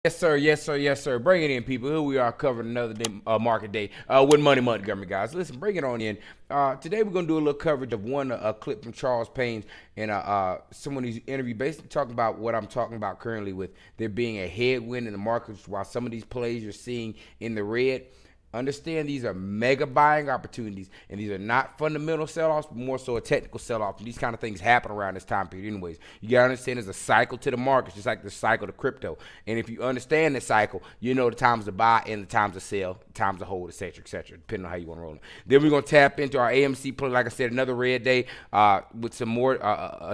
Yes, sir. Yes, sir. Yes, sir. Bring it in, people. Here we are covering another day, market day with Money Montgomery, guys. Listen, bring it on in. Today we're gonna do a little coverage of a clip from Charles Payne and someone who's interviewed, basically talking about what I'm talking about currently with there being a headwind in the markets while some of these plays you're seeing in the red. Understand these are mega buying opportunities, and these are not fundamental sell-offs, but more so a technical sell-off. And these kind of things happen around this time period anyways. You got to understand there's a cycle to the markets, just like the cycle to crypto. And if you understand the cycle, you know the times to buy and the times to sell, times to hold, et cetera, depending on how you want to roll it. Then we're going to tap into our AMC play. Like I said, another red day with some more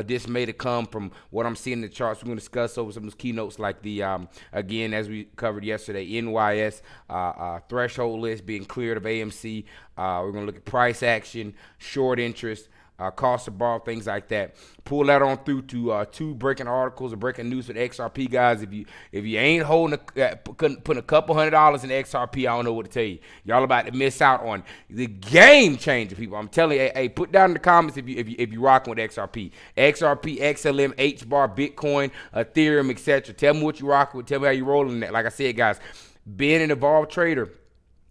dismay to come from what I'm seeing in the charts. We're going to discuss over some of those keynotes like the, again, as we covered yesterday, NYSE Threshold List being cleared of AMC. We're going to look at price action, short interest, cost of borrow, things like that. Pull that on through to two breaking articles or breaking news with XRP, guys. If you ain't holding putting a couple $100 in XRP, I don't know what to tell you. Y'all about to miss out on the game changer, people. I'm telling you. Hey, put down in the comments if you rocking with XRP, XLM, HBAR, Bitcoin, Ethereum, etc. Tell me what you rocking with. Tell me how you rolling that. Like I said, guys, being an evolved trader,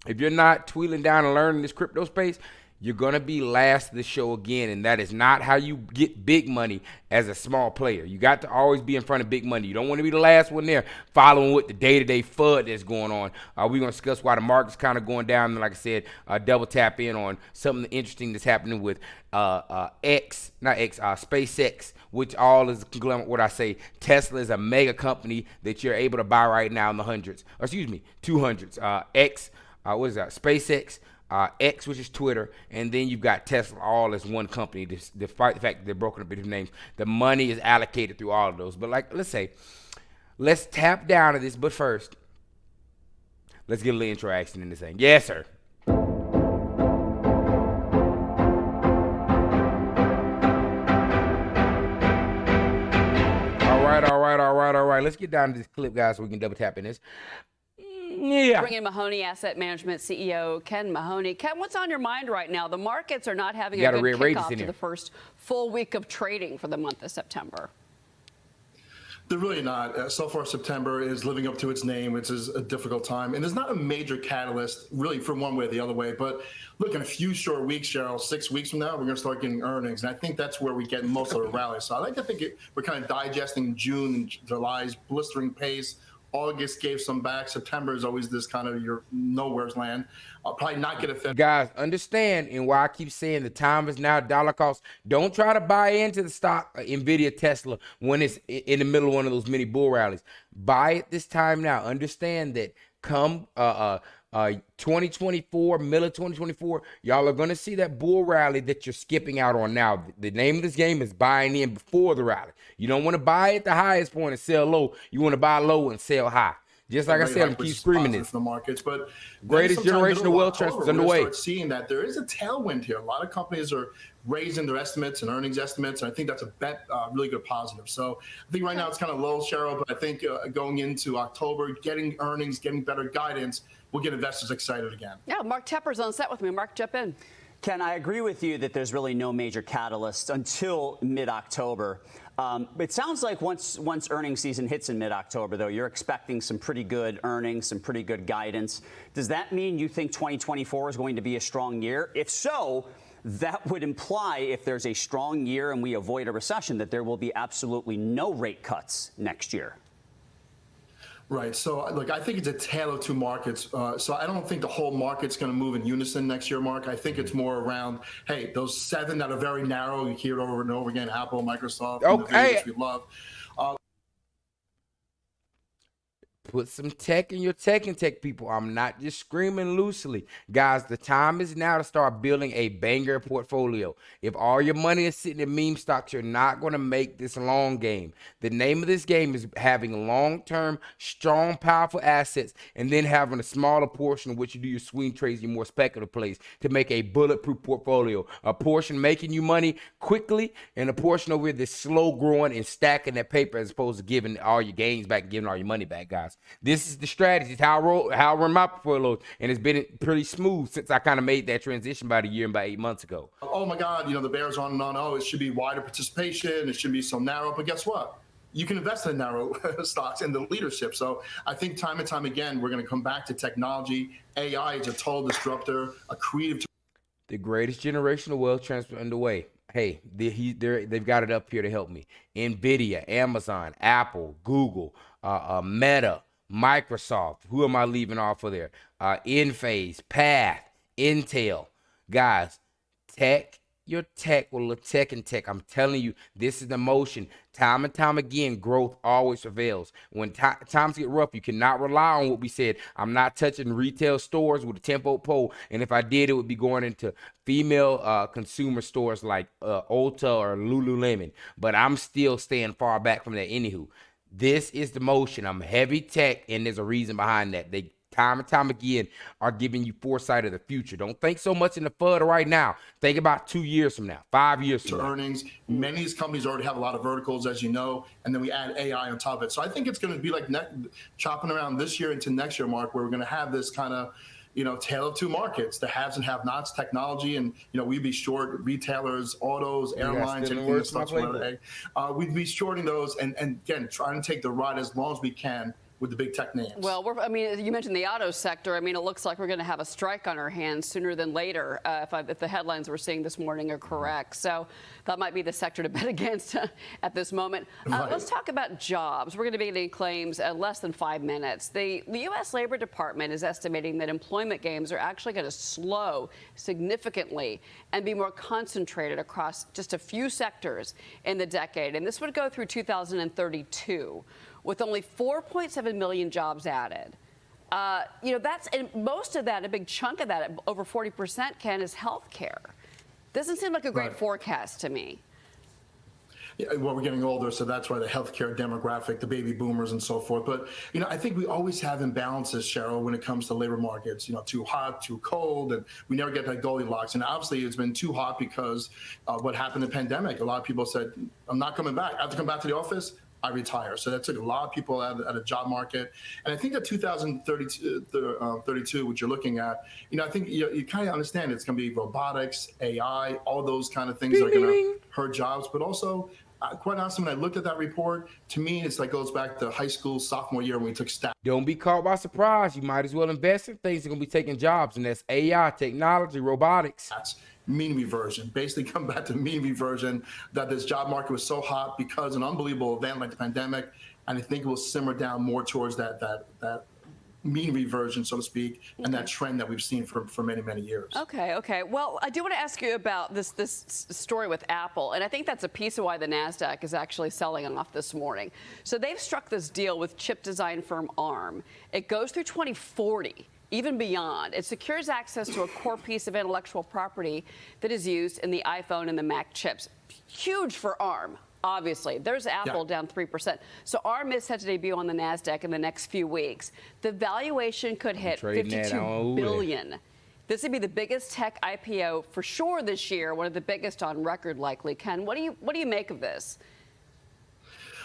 if you're not tweeling down and learning this crypto space, you're going to be last to the show again, and that is not how you get big money as a small player. You got to always be in front of big money. You don't want to be the last one there following with the day-to-day FUD that's going on. We're going to discuss why the market's kind of going down, and like I said, double tap in on something interesting that's happening with SpaceX, which all is what I say. Tesla is a mega company that you're able to buy right now in the hundreds, or excuse me, 200s. What is that? SpaceX, X, which is Twitter, and then you've got Tesla, all as one company. Despite the fact that they're broken up into names, the money is allocated through all of those. But like, let's tap down to this. But first, let's get a little intro action in this thing. Yes, sir. All right. Let's get down to this clip, guys, so we can double tap in this. Yeah. Bring in Mahoney Asset Management CEO Ken Mahoney. Ken, what's on your mind right now? The markets are not having a good kickoff to the first full week of trading for the month of September. They're really not. So far, September is living up to its name. It's a difficult time. And there's not a major catalyst, really, from one way or the other way. But look, in a few short weeks, Cheryl, 6 weeks from now, we're going to start getting earnings. And I think that's where we get most of the rally. So I like to think we're kind of digesting June and July's blistering pace. August gave some back. September is always this kind of your nowhere's land. I'll probably not get affected. Guys, understand, and why I keep saying the time is now, dollar cost. Don't try to buy into the stock, NVIDIA, Tesla, when it's in the middle of one of those mini bull rallies. Buy it this time now. Understand that come 2024, middle of 2024, y'all are going to see that bull rally that you're skipping out on now. The name of this game is buying in before the rally. You don't want to buy at the highest point and sell low. You want to buy low and sell high. Just like I said, I'm keep screaming this. The markets, but greatest generational wealth transfer is underway. Start seeing that there is a tailwind here. A lot of companies are raising their estimates and earnings estimates, and I think that's a really good positive. So I think right now it's kind of low, Cheryl, but I think going into October, getting earnings, getting better guidance, will get investors excited again. Yeah, Mark Tepper's on set with me. Mark, jump in. Ken, I agree with you that there's really no major catalyst until mid-October. It sounds like once earnings season hits in mid-October, though, you're expecting some pretty good earnings, some pretty good guidance. Does that mean you think 2024 is going to be a strong year? If so, that would imply if there's a strong year and we avoid a recession, that there will be absolutely no rate cuts next year. Right. So, look, I think it's a tale of two markets. So I don't think the whole market's going to move in unison next year, Mark. I think it's more around, hey, those seven that are very narrow, you hear it over and over again, Apple, Microsoft, okay, which we love. Put some tech in your tech people. I'm not just screaming loosely. Guys, the time is now to start building a banger portfolio. If all your money is sitting in meme stocks, you're not going to make this long game. The name of this game is having long-term, strong, powerful assets, and then having a smaller portion of which you do your swing trades, your more speculative plays to make a bulletproof portfolio. A portion making you money quickly, and a portion over here that's slow growing and stacking that paper as opposed to giving all your gains back and giving all your money back, guys. This is the strategy. It's how I run my portfolio, and it's been pretty smooth since I kind of made that transition about a year and about 8 months ago. Oh my God, the bears on and on. Oh, it should be wider participation. It should be so narrow. But guess what? you can invest in narrow stocks and the leadership. So I think time and time again, we're going to come back to technology. AI is a total disruptor, a creative. The greatest generational wealth transfer underway. Hey, they've got it up here to help me. NVIDIA, Amazon, Apple, Google, Meta, Microsoft. Who am I leaving off of there? Enphase, Path, Intel. Guys, your tech will look tech and tech. I'm telling you, this is the motion. Time and time again, growth always prevails. When times get rough, you cannot rely on what we said. I'm not touching retail stores with a 10-foot pole. And if I did, it would be going into female consumer stores like Ulta or Lululemon. But I'm still staying far back from that. Anywho, this is the motion. I'm heavy tech, and there's a reason behind that. They time and time again are giving you foresight of the future. Don't think so much in the FUD right now. Think about 2 years from now, 5 years from now. Earnings. Many of these companies already have a lot of verticals, as you know, and then we add AI on top of it. So I think it's going to be like chopping around this year into next year, Mark, where we're going to have this kind of, tale of two markets, the haves and have-nots, technology, and, we'd be short retailers, autos, airlines, anything that starts with letter A. We'd be shorting those and again, trying to take the ride as long as we can with the big tech names. Well, you mentioned the auto sector. It looks like we're going to have a strike on our hands sooner than later if the headlines we're seeing this morning are correct. So that might be the sector to bet against at this moment. Right. Let's talk about jobs. We're going to be getting claims in less than 5 minutes. The U.S. Labor Department is estimating that employment gains are actually going to slow significantly and be more concentrated across just a few sectors in the decade. And this would go through 2032. With only 4.7 million jobs added. And most of that, a big chunk of that, over 40%, Ken, is healthcare. Doesn't seem like a great forecast to me. Yeah, well, we're getting older, so that's why the healthcare demographic, the baby boomers and so forth. But, I think we always have imbalances, Cheryl, when it comes to labor markets, too hot, too cold, and we never get that Goldilocks. And obviously it's been too hot because what happened in the pandemic. A lot of people said, I'm not coming back. I have to come back to the office. I retire. So that took a lot of people out of the job market. And I think that 2032, which you're looking at, I think you kind of understand it's going to be robotics, AI, all those kind of things that are going to hurt jobs. But also, quite honestly, when I looked at that report, to me, it's like goes back to high school, sophomore year when we took stats. Don't be caught by surprise. You might as well invest in things that are going to be taking jobs, and that's AI, technology, robotics. Mean reversion, basically come back to mean reversion, that this job market was so hot because an unbelievable event like the pandemic, and I think it will simmer down more towards that mean reversion, so to speak, and that trend that we've seen for many, many years. Okay. Well, I do want to ask you about this story with Apple, and I think that's a piece of why the NASDAQ is actually selling off this morning. So they've struck this deal with chip design firm ARM. It goes through 2040. Even beyond. It secures access to a core piece of intellectual property that is used in the iPhone and the Mac chips. Huge for ARM, obviously. There's Apple down 3%. So ARM is set to debut on the NASDAQ in the next few weeks. The valuation could hit $52 billion. This would be the biggest tech IPO for sure this year, one of the biggest on record likely. Ken, what do you make of this?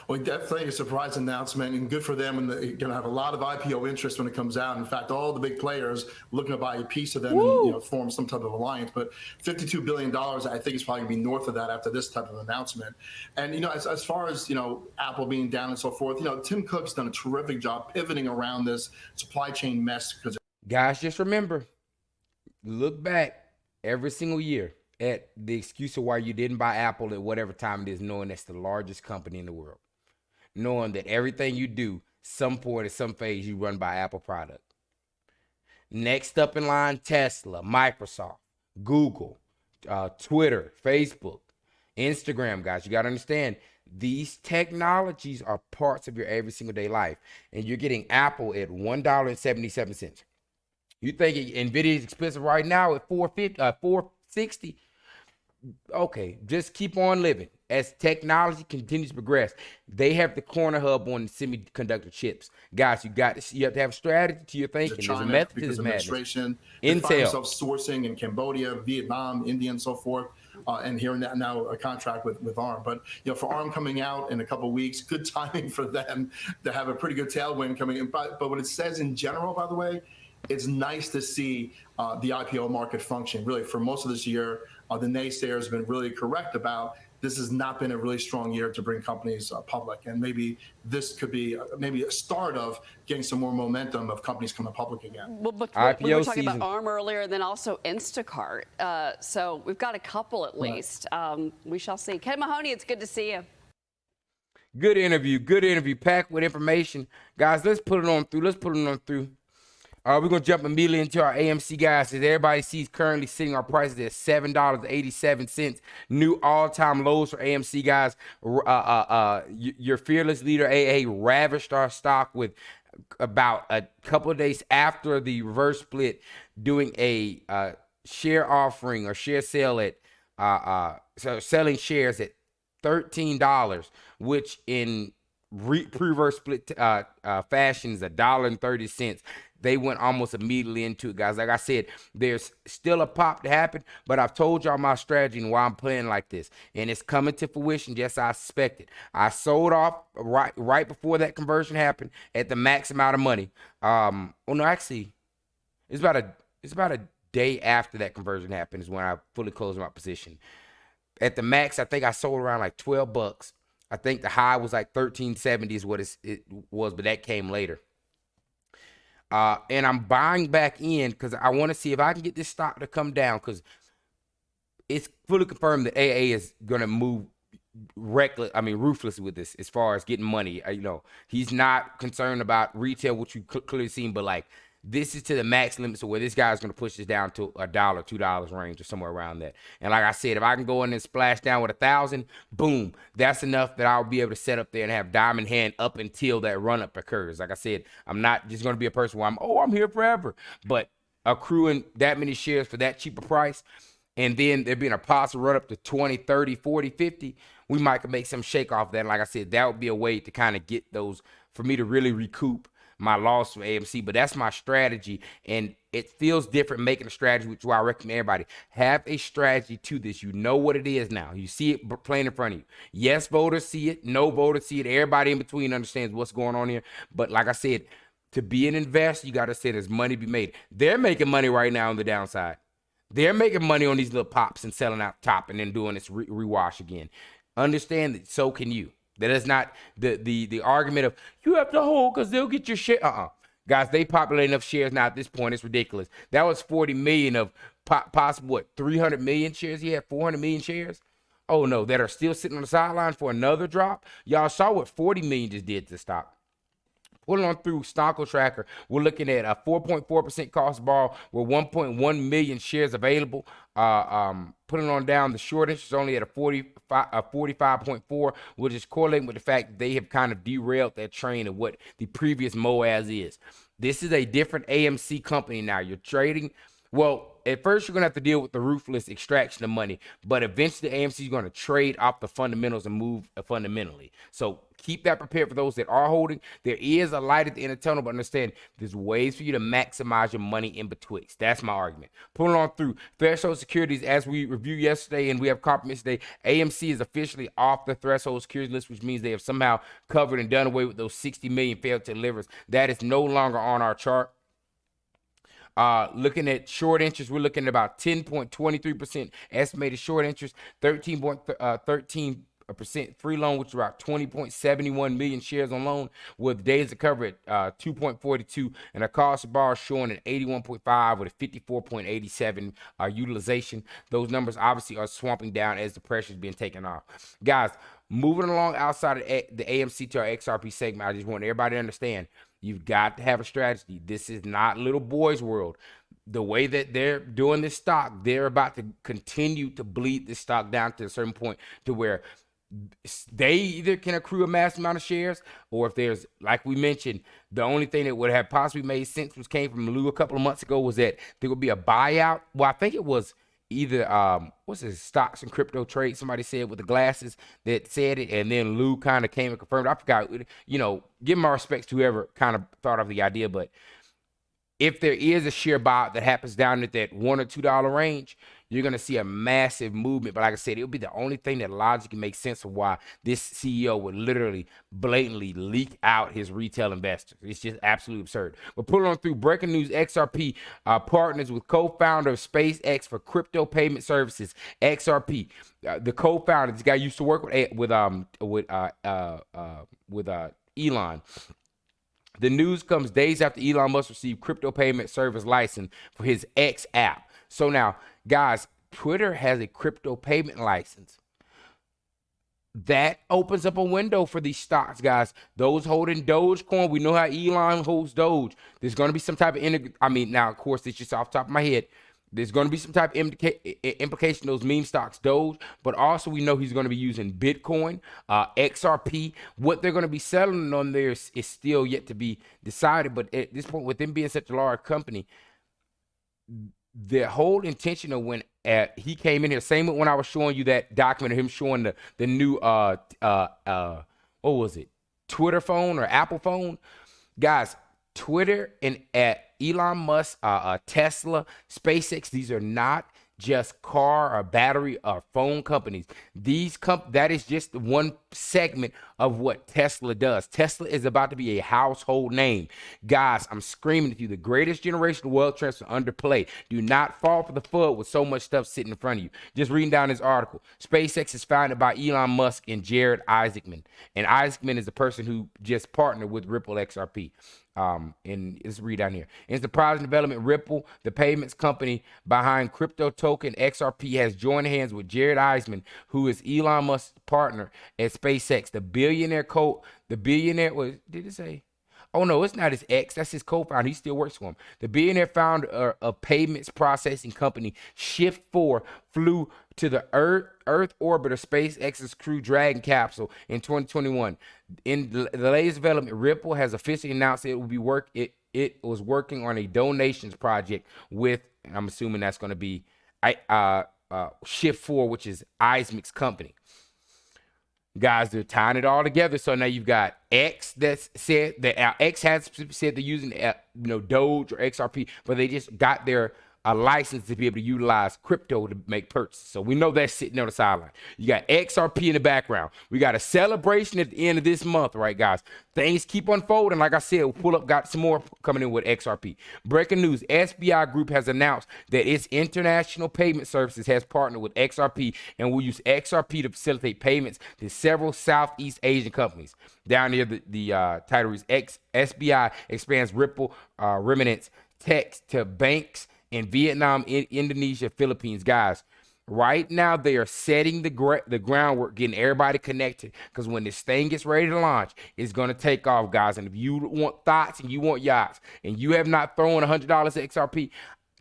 Well, definitely a surprise announcement, and good for them. And they're going to have a lot of IPO interest when it comes out. In fact, all the big players looking to buy a piece of them and form some type of alliance. But $52 billion, I think, is probably going to be north of that after this type of announcement. And as far as Apple being down and so forth, Tim Cook's done a terrific job pivoting around this supply chain mess. Guys, just remember, look back every single year at the excuse of why you didn't buy Apple at whatever time it is, knowing that's the largest company in the world. Knowing that everything you do, some point at some phase, you run by Apple product. Next up in line, Tesla, Microsoft, Google, Twitter, Facebook, Instagram, guys. You got to understand, these technologies are parts of your every single day life. And you're getting Apple at $1.77. You think NVIDIA is expensive right now at $460? Okay, just keep on living. As technology continues to progress, they have the corner hub on semiconductor chips. Guys, you have to have a strategy to your thinking. There's a method to this madness. Intel, sourcing in Cambodia, Vietnam, India, and so forth, and hearing that now a contract with ARM. But for ARM coming out in a couple of weeks, good timing for them to have a pretty good tailwind coming in. But what it says in general, by the way, it's nice to see the IPO market function. Really, for most of this year, the naysayers have been really correct about this has not been a really strong year to bring companies public. And maybe this could be maybe a start of getting some more momentum of companies coming public again. Well, but IPO we were talking season. about ARM earlier, and then also Instacart. So we've got a couple at least. We shall see. Ken Mahoney, it's good to see you. Good interview, packed with information. Guys, let's put it on through. We're going to jump immediately into our AMC, guys. As everybody sees, currently sitting our prices at $7.87. New all-time lows for AMC, guys. Your fearless leader, AA, ravished our stock with about a couple of days after the reverse split, doing a share offering or share sale at so selling shares at $13, which in pre-reverse split fashion is $1.30. They went almost immediately into it, guys. Like I said, there's still a pop to happen, but I've told y'all my strategy and why I'm playing like this, and it's coming to fruition just as I suspected. I sold off right before that conversion happened at the max amount of money. Well, no, actually, it's about a day after that conversion happened is when I fully closed my position. At the max, I think I sold around like $12. I think the high was like $13.70 is what it was, but that came later. And I'm buying back in because I want to see if I can get this stock to come down, it's fully confirmed that AA is going to move ruthlessly with this as far as getting money. He's not concerned about retail, which you clearly seen, but like this is to the max limit, so where this guy's going to push this down to $1, $2 range or somewhere around that. And like I said, if I can go in and splash down with 1,000, boom, that's enough that I'll be able to set up there and have diamond hand up until that run up occurs. Like I said, I'm not just going to be a person where I'm here forever, but accruing that many shares for that cheaper price, and then there being a possible run up to 20, 30, 40, 50, we might make some shake off that. And like I said, that would be a way to kind of get those, for me to really recoup my loss from AMC. But that's my strategy, and it feels different making a strategy, which is why I recommend everybody have a strategy to this. You know what it is now. You see it playing in front of you. Yes, voters see it. No voters see it. Everybody in between understands what's going on here. But like I said, to be an investor, you got to say there's money to be made. They're making money right now on the downside. They're making money on these little pops and selling out top and then doing this rewash again. Understand that so can you. That is not the argument of you have to hold because they'll get your share. Guys, they populate enough shares now at this point. It's ridiculous. That was 40 million of possible, 300 million shares? He had 400 million shares? Oh, no, that are still sitting on the sideline for another drop? Y'all saw what 40 million just did to the stock. Pulling on through Stocko Tracker, we're looking at a 4.4% cost bar with 1.1 million shares available. Putting on down, the short interest is only at a 45.4, which is correlating with the fact that they have kind of derailed that train of what the previous MOAS is. This is a different AMC company now. You're trading. Well, at first you're going to have to deal with the ruthless extraction of money, but eventually AMC is going to trade off the fundamentals and move fundamentally. So keep that prepared for those that are holding. There is a light at the end of the tunnel, but understand there's ways for you to maximize your money in betwixt. That's my argument. Pulling on through Threshold Securities, as we reviewed yesterday and we have compliments today, AMC is officially off the Threshold Securities list, which means they have somehow covered and done away with those 60 million failed to deliver. That is no longer on our chart. Looking at short interest, we're looking at about 10.23% estimated short interest, 13% free loan, which is about 20.71 million shares on loan, with days to cover at 2.42, and a cost of borrow showing at 81.5 with a 54.87 utilization. Those numbers obviously are swamping down as the pressure is being taken off. Guys, moving along outside of the AMC to our XRP segment, I just want everybody to understand, you've got to have a strategy. This is not little boys' world. The way that they're doing this stock, they're about to continue to bleed this stock down to a certain point to where they either can accrue a mass amount of shares, or if there's, like we mentioned, the only thing that would have possibly made sense was came from Lou a couple of months ago was that there would be a buyout. Well, I think it was either what's his stocks and crypto trade, somebody said with the glasses that said it, and then Lou kind of came and confirmed. I forgot, give my respects to whoever kind of thought of the idea, but if there is a share buyout that happens down at that $1 or $2 range, you're going to see a massive movement. But like I said, it'll be the only thing that logically makes sense of why this CEO would literally blatantly leak out his retail investors. It's just absolutely absurd. But pulling on through breaking news, XRP partners with co-founder of SpaceX for crypto payment services, XRP. The co-founder, this guy used to work with Elon. The news comes days after Elon Musk received crypto payment service license for his X app. So now, guys, Twitter has a crypto payment license. That opens up a window for these stocks, guys. Those holding Dogecoin, we know how Elon holds Doge. There's going to be some type of now, of course, it's just off the top of my head. There's going to be some type of implication those meme stocks, Doge, but also we know he's going to be using Bitcoin, XRP. What they're going to be selling on there is still yet to be decided. But at this point, with them being such a large company, the whole intention of when he came in here, same with when I was showing you that document of him showing the new what was it, Twitter phone or Apple phone, guys. Twitter and Elon Musk, Tesla, SpaceX, these are not just car or battery or phone companies. That is just one segment of what Tesla does. Tesla is about to be a household name. Guys, I'm screaming at you, the greatest generational wealth transfer underplay. Do not fall for the FUD with so much stuff sitting in front of you. Just reading down this article. SpaceX is founded by Elon Musk and Jared Isaacman. And Isaacman is the person who just partnered with Ripple XRP. And let's read down here. In surprising development, Ripple, the payments company behind crypto token XRP, has joined hands with Jared Isaacman, who is Elon Musk's partner at SpaceX. The billionaire was, did it say? Oh no, it's not his ex. That's his co-founder. He still works for him. The billionaire founder of payments processing company Shift4 flew to the Earth orbiter SpaceX's Crew Dragon capsule in 2021. In the latest development, Ripple has officially announced it was working on a donations project with, and I'm assuming that's going to be Shift4, which is Isaacman's company. Guys, they're tying it all together. So now you've got X that's said that X has said they're using Doge or XRP, but they just got their a license to be able to utilize crypto to make purchases. So we know that's sitting on the sideline. You got XRP in the background. We got a celebration at the end of this month, right, guys? Things keep unfolding. Like I said, we'll pull up, got some more coming in with XRP. Breaking news, SBI Group has announced that its international payment services has partnered with XRP and will use XRP to facilitate payments to several Southeast Asian companies. Down here, the title is SBI expands Ripple remittance text to banks in Vietnam, Indonesia, Philippines. Guys, right now they are setting the groundwork, getting everybody connected, because when this thing gets ready to launch, it's going to take off, guys. And if you want thoughts and you want yachts and you have not thrown $100 at XRP,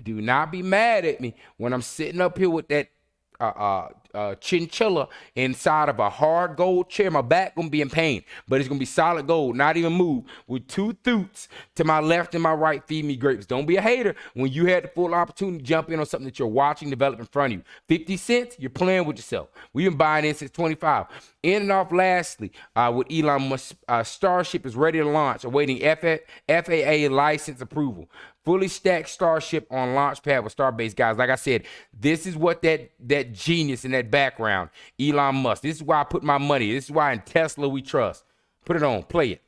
do not be mad at me when I'm sitting up here with that chinchilla inside of a hard gold chair. My back gonna be in pain, but it's gonna be solid gold, not even move, with two thoots to my left and my right feed me grapes. Don't be a hater when you had the full opportunity to jump in on something that you're watching develop in front of you. 50 cents, you're playing with yourself. We've been buying in since 25. In and off lastly, with Elon Musk, Starship is ready to launch, awaiting FAA license approval. Fully stacked Starship on Launchpad with Starbase, guys. Like I said, this is what that genius in that background, Elon Musk. This is why I put my money. This is why in Tesla we trust. Put it on. Play it.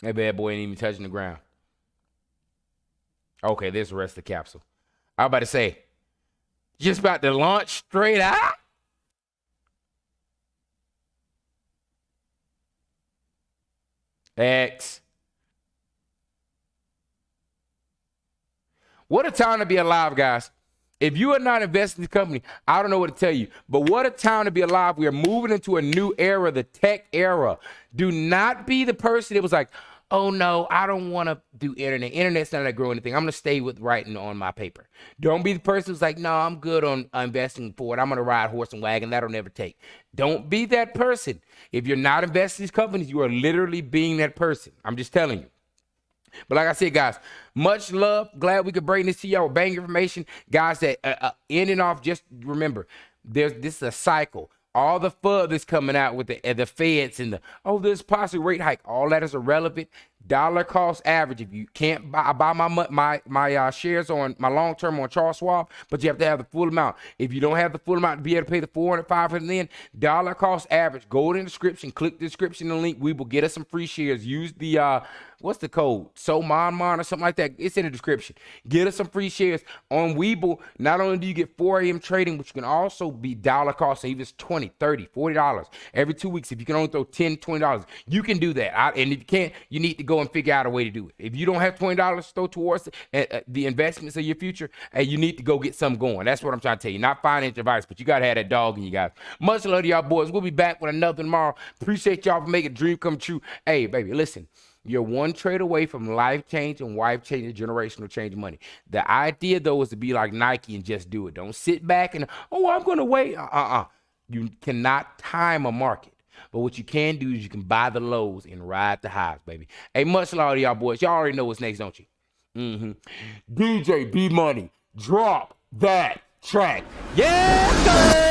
That bad boy ain't even touching the ground. Okay, there's the rest of the capsule. I was about to say, just about to launch straight out. X. What a time to be alive, guys. If you are not investing in this company, I don't know what to tell you. But what a time to be alive. We are moving into a new era, the tech era. Do not be the person that was like, oh no, I don't want to do internet. Internet's not going to grow anything. I'm going to stay with writing on my paper. Don't be the person who's like, no, I'm good on investing forward. I'm going to ride horse and wagon. That'll never take. Don't be that person. If you're not investing in these companies, you are literally being that person. I'm just telling you. But like I said, guys, much love. Glad we could bring this to y'all with bang information. Guys, that in and off, just remember, this is a cycle. All the FUD that's coming out with the feds and there's possibly rate hike. All that is irrelevant. Dollar cost average. If you can't buy my shares on my long term on Charles Schwab, but you have to have the full amount. If you don't have the full amount to be able to pay the 400, 500, then dollar cost average. Go to the description, click the description and link. We will get us some free shares. Use the what's the code? SOMONMON or something like that. It's in the description. Get us some free shares on Webull. Not only do you get 4 a.m. trading, but you can also be dollar cost. So even it's $20, $30, $40 every 2 weeks. If you can only throw $10, $20, you can do that. And if you can't, you need to go and figure out a way to do it. If you don't have $20 to throw towards the investments of your future, you need to go get something going. That's what I'm trying to tell you. Not financial advice, but you got to have that dog in you guys. Much love to y'all boys. We'll be back with another tomorrow. Appreciate y'all for making a dream come true. Hey, baby, listen. You're one trade away from life change and wife changing generational change money. The idea, though, is to be like Nike and just do it. Don't sit back and, I'm going to wait. You cannot time a market. But what you can do is you can buy the lows and ride the highs, baby. Hey, much love to y'all boys. Y'all already know what's next, don't you? DJ B Money, drop that track. Yeah, sir.